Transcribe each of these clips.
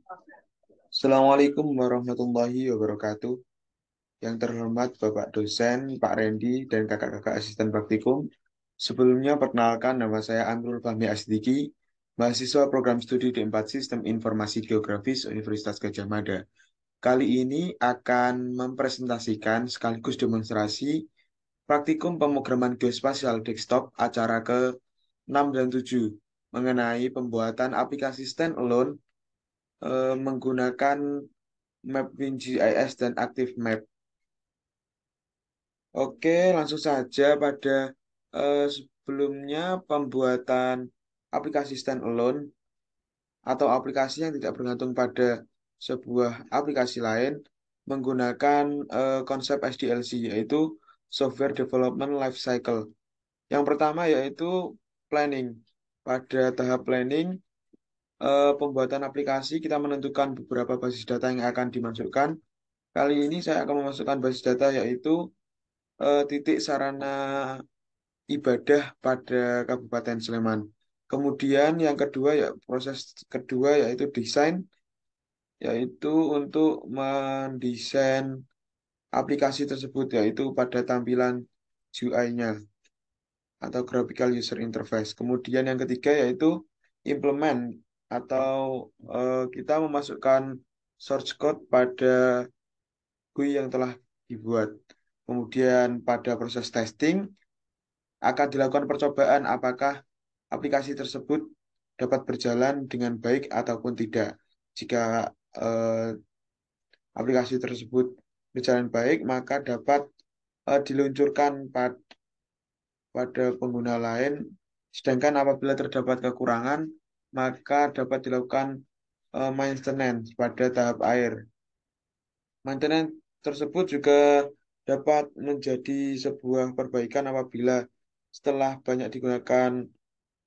Assalamualaikum warahmatullahi wabarakatuh. Yang terhormat Bapak dosen, Pak Randy, dan kakak-kakak asisten praktikum. Sebelumnya perkenalkan nama saya Amrul Fahmi Asdiki, mahasiswa program studi D4 Sistem Informasi Geografis Universitas Gadjah Mada. Kali ini akan mempresentasikan sekaligus demonstrasi praktikum pemrograman geospasial desktop acara ke-6 dan 7 mengenai pembuatan aplikasi standalone menggunakan Map WinGIS dan Active Map. Oke, langsung saja pada sebelumnya pembuatan aplikasi standalone atau aplikasi yang tidak bergantung pada sebuah aplikasi lain menggunakan konsep SDLC yaitu Software Development Life Cycle. Yang pertama yaitu planning. Pada tahap planning, pembuatan aplikasi kita menentukan beberapa basis data yang akan dimasukkan. Kali ini saya akan memasukkan basis data yaitu titik sarana ibadah pada Kabupaten Sleman. Kemudian yang kedua ya proses kedua yaitu desain, yaitu untuk mendesain aplikasi tersebut yaitu pada tampilan UI-nya atau Graphical User Interface. Kemudian yang ketiga yaitu implement atau kita memasukkan source code pada GUI yang telah dibuat. Kemudian pada proses testing akan dilakukan percobaan apakah aplikasi tersebut dapat berjalan dengan baik ataupun tidak. Jika eh, aplikasi tersebut berjalan baik, maka dapat diluncurkan pada pengguna lain. Sedangkan apabila terdapat kekurangan, maka dapat dilakukan maintenance pada tahap akhir. Maintenance tersebut juga dapat menjadi sebuah perbaikan apabila setelah banyak digunakan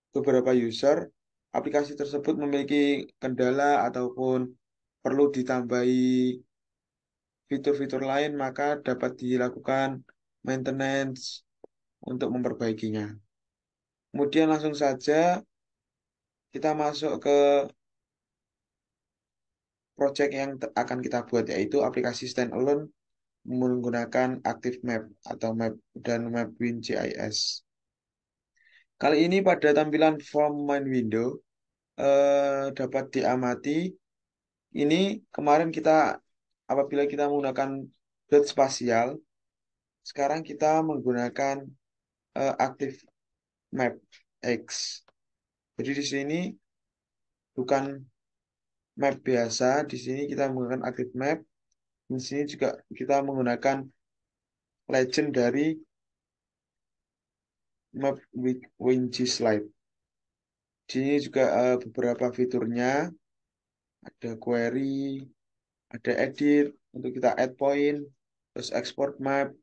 beberapa user, aplikasi tersebut memiliki kendala ataupun perlu ditambahi fitur-fitur lain, maka dapat dilakukan maintenance untuk memperbaikinya. Kemudian langsung saja kita masuk ke project yang akan kita buat, yaitu aplikasi standalone menggunakan Active Map atau Map dan Mapwin GIS. Kali ini pada tampilan From Main Window dapat diamati ini kemarin kita apabila kita menggunakan dot spasial, sekarang kita menggunakan Active Map X. Jadi di sini bukan map biasa, di sini kita menggunakan Active Map. Di sini juga kita menggunakan legend dari Map with WinG Slide. Di sini juga beberapa fiturnya, ada query, ada edit untuk kita add point, terus export map,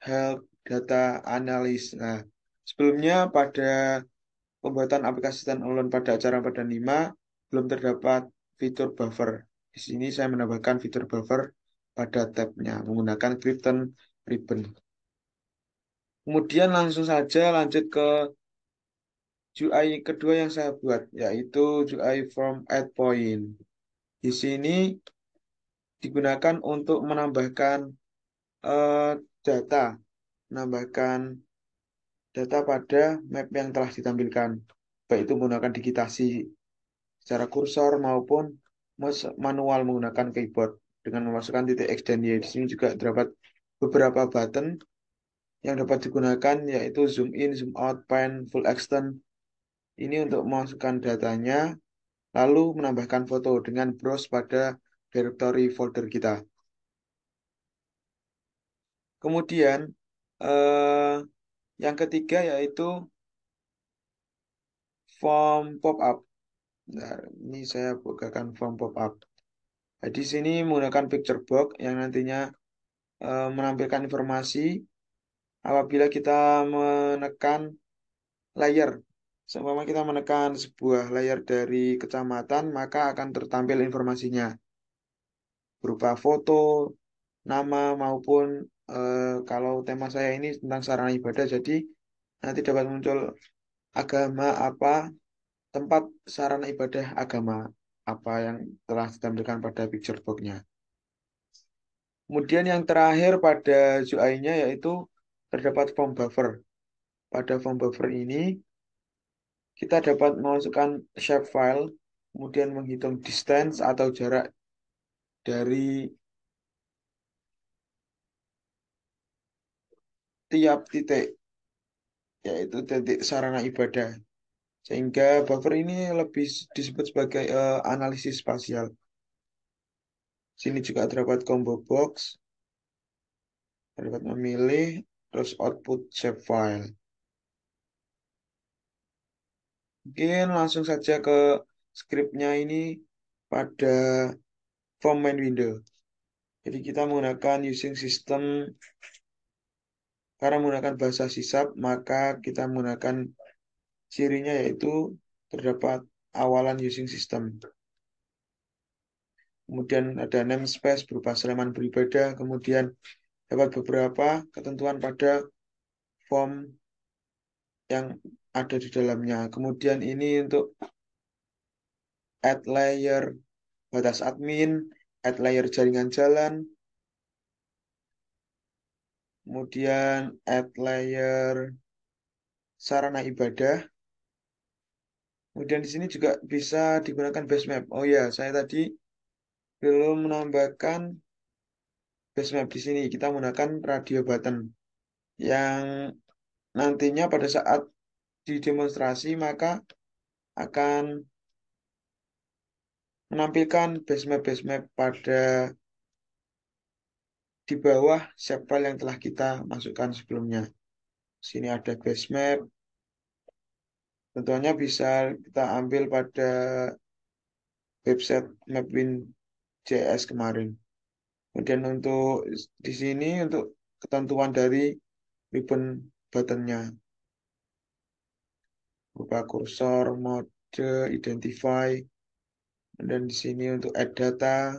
help, data analis. Nah, sebelumnya pada pembuatan aplikasi standalone pada acara pada 5 belum terdapat fitur buffer. Di sini saya menambahkan fitur buffer pada tabnya menggunakan Krypton Ribbon. Kemudian langsung saja lanjut ke UI kedua yang saya buat, yaitu UI from add point. Di sini digunakan untuk menambahkan eh, data, menambahkan data pada map yang telah ditampilkan, baik itu menggunakan digitasi secara kursor maupun manual menggunakan keyboard dengan memasukkan titik X dan Y. Di sini juga terdapat beberapa button yang dapat digunakan yaitu zoom in, zoom out, pan, full extend. Ini untuk memasukkan datanya, lalu menambahkan foto dengan browse pada directory folder kita. Kemudian eh, yang ketiga yaitu form pop-up. Nah, ini saya bukakan form pop-up. Nah, di sini menggunakan picture box yang nantinya menampilkan informasi apabila kita menekan layer. Seumpama kita menekan sebuah layer dari kecamatan, maka akan tertampil informasinya berupa foto, nama maupun kalau tema saya ini tentang sarana ibadah, jadi nanti dapat muncul agama apa, tempat sarana ibadah agama apa yang telah ditampilkan pada picture box-nya. Kemudian yang terakhir pada UI-nya yaitu terdapat form buffer. Pada form buffer ini kita dapat memasukkan shapefile, kemudian menghitung distance atau jarak dari tiap titik, yaitu titik sarana ibadah. Sehingga buffer ini lebih disebut sebagai analisis spasial. Sini juga terdapat combo box, terdapat memilih, terus output shapefile. Mungkin langsung saja ke scriptnya ini pada form main window. Jadi kita menggunakan using system, karena menggunakan bahasa C#, maka kita menggunakan cirinya yaitu terdapat awalan using system. Kemudian ada namespace berupa seleman beribadah, kemudian dapat beberapa ketentuan pada form yang ada di dalamnya. Kemudian ini untuk add layer batas admin, add layer jaringan jalan, kemudian add layer sarana ibadah. Kemudian di sini juga bisa digunakan base map. Oh ya, saya tadi belum menambahkan base map di sini. Kita menggunakan radio button yang nantinya pada saat didemonstrasi maka akan menampilkan base map pada di bawah file yang telah kita masukkan sebelumnya. Sini ada base map. Tentunya bisa kita ambil pada website Mapwin.js kemarin. Kemudian untuk di sini untuk ketentuan dari ribbon buttonnya berupa kursor, mode, identify, dan di sini untuk add data,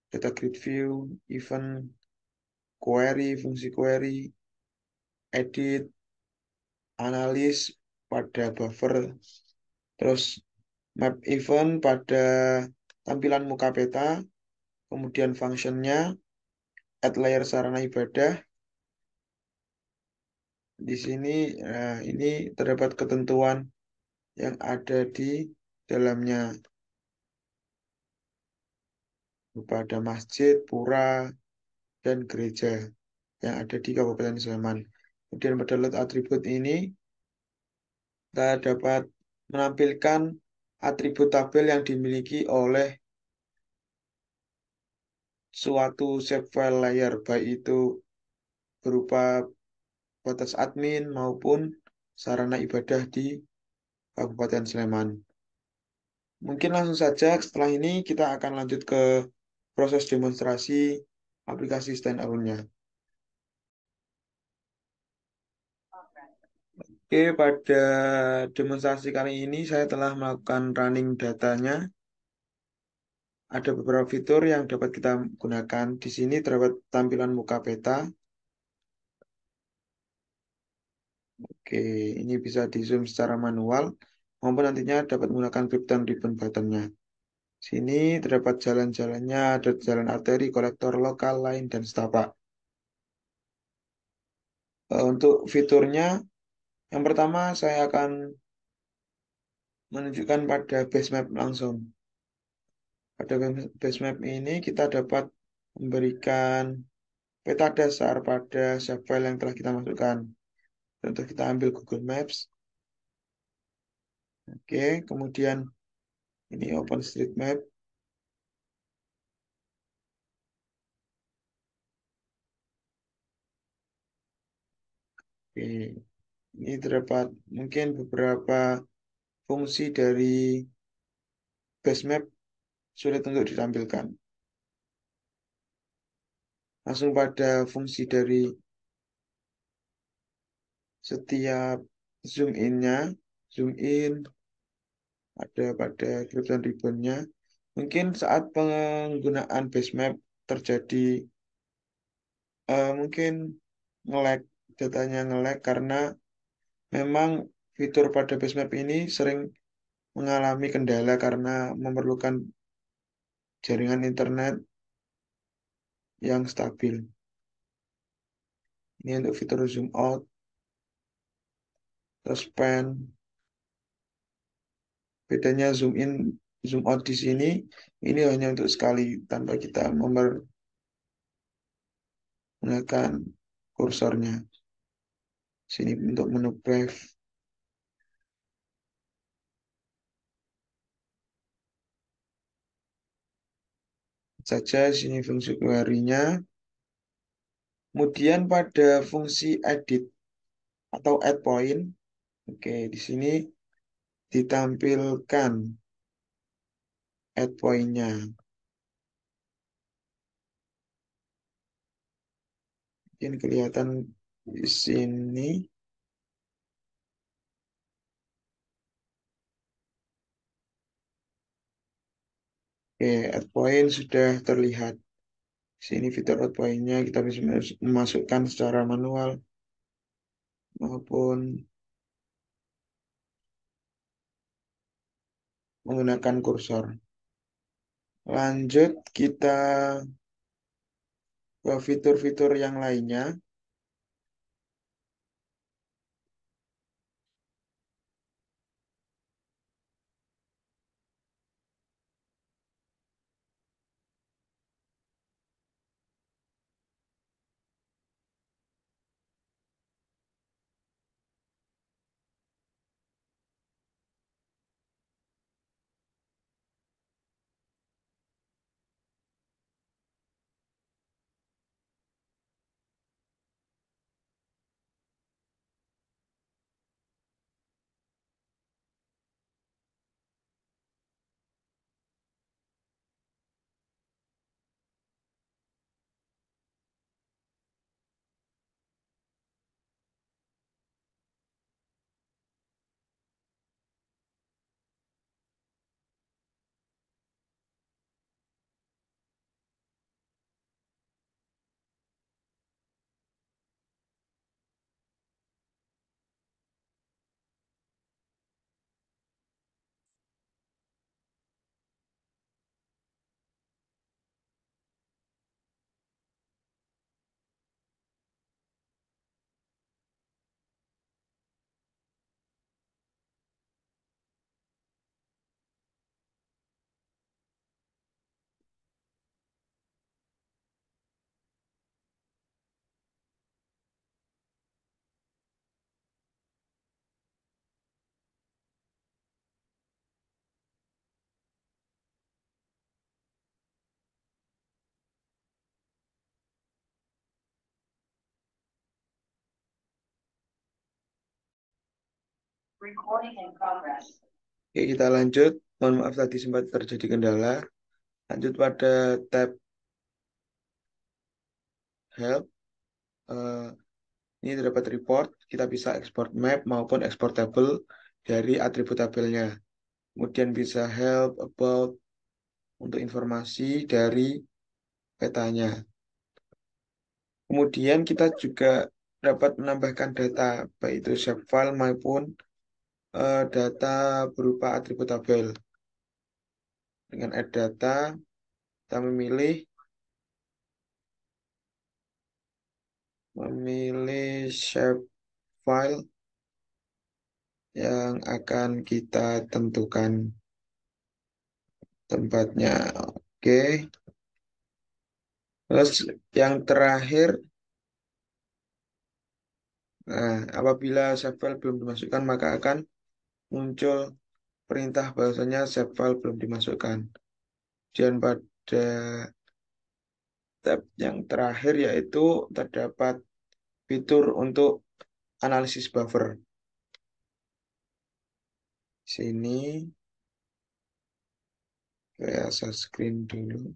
data grid view, event, query, fungsi query, edit, analis pada buffer, terus map event pada tampilan muka peta, kemudian functionnya, add layer sarana ibadah. Di sini ini terdapat ketentuan yang ada di dalamnya. Ada masjid, pura, dan gereja yang ada di Kabupaten Sleman. Kemudian pada load atribut ini kita dapat menampilkan atribut tabel yang dimiliki oleh suatu shapefile layer, baik itu berupa batas admin maupun sarana ibadah di Kabupaten Sleman. Mungkin langsung saja setelah ini kita akan lanjut ke proses demonstrasi aplikasi standalone-nya. Oke, pada demonstrasi kali ini saya telah melakukan running datanya. Ada beberapa fitur yang dapat kita gunakan. Di sini terdapat tampilan muka peta. Oke, ini bisa di zoom secara manual maupun nantinya dapat menggunakan Krypton ribbon buttonnya. Sini terdapat jalan-jalannya, ada jalan arteri, kolektor lokal, lain, dan setapak. Untuk fiturnya, yang pertama saya akan menunjukkan pada base map langsung. Pada base map ini kita dapat memberikan peta dasar pada file yang telah kita masukkan. Contoh kita ambil Google Maps. Oke, kemudian ini OpenStreetMap. Oke, ini terdapat mungkin beberapa fungsi dari base map sulit untuk ditampilkan. Langsung pada fungsi dari setiap zoom in-nya, zoom in, ada pada Krypton ribbon-nya. Mungkin saat penggunaan base map terjadi mungkin nge-lag, datanya nge-lag karena memang fitur pada base map ini sering mengalami kendala karena memerlukan jaringan internet yang stabil. Ini untuk fitur zoom out, terus pen. Bedanya zoom in, zoom out di sini, ini hanya untuk sekali tanpa kita menggunakan kursornya. Sini untuk menu brave saja, sini fungsi query-nya. Kemudian pada fungsi edit atau add point, oke, di sini ditampilkan add point-nya. Mungkin kelihatan di sini. Oke, add point sudah terlihat. Sini fitur add point-nya kita bisa memasukkan secara manual maupun menggunakan kursor. Lanjut kita ke fitur-fitur yang lainnya. Oke, kita lanjut. Mohon maaf tadi sempat terjadi kendala. Lanjut pada tab help. Eh, ini terdapat report. Kita bisa export map maupun export table dari atribut tabelnya. Kemudian bisa help, about, untuk informasi dari petanya. Kemudian kita juga dapat menambahkan data, baik itu shapefile maupun data berupa atribut tabel. Dengan add data, kita memilih shapefile yang akan kita tentukan tempatnya. Oke. Terus yang terakhir, nah, apabila shapefile belum dimasukkan, maka akan muncul perintah bahwasanya shapefile belum dimasukkan. Dan pada tab yang terakhir yaitu terdapat fitur untuk analisis buffer. Sini saya share screen dulu.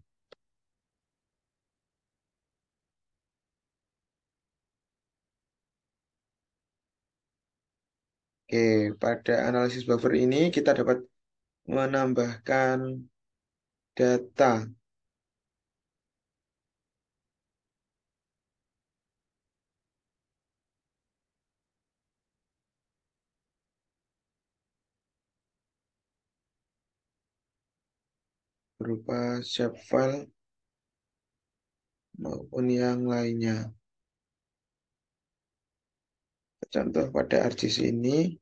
Oke, pada analisis buffer ini kita dapat menambahkan data. berupa shapefile maupun yang lainnya. Contoh pada RGC ini,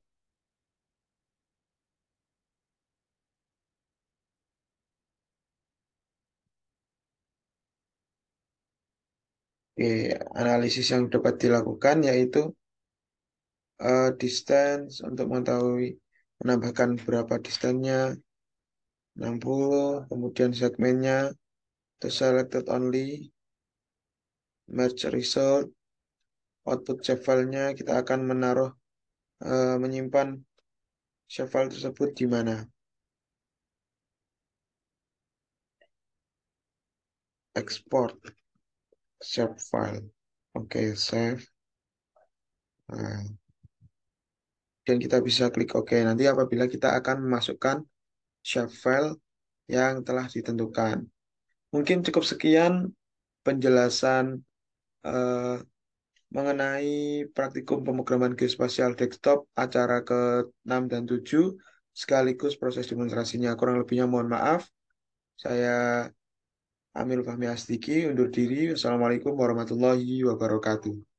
oke, analisis yang dapat dilakukan yaitu distance untuk mengetahui menambahkan berapa distance-nya, 60, kemudian segmennya, to selected only, merge result, output shapefile-nya kita akan menyimpan shapefile tersebut di mana. Export shapefile. Oke, save. Nah, dan kita bisa klik OK. Nanti apabila kita akan memasukkan shapefile yang telah ditentukan. Mungkin cukup sekian penjelasan eh, mengenai praktikum pemrograman geospasial desktop acara ke-6 dan 7 sekaligus proses demonstrasinya. Kurang lebihnya mohon maaf. Saya Amil Fahmi Astiki undur diri. Wassalamualaikum warahmatullahi wabarakatuh.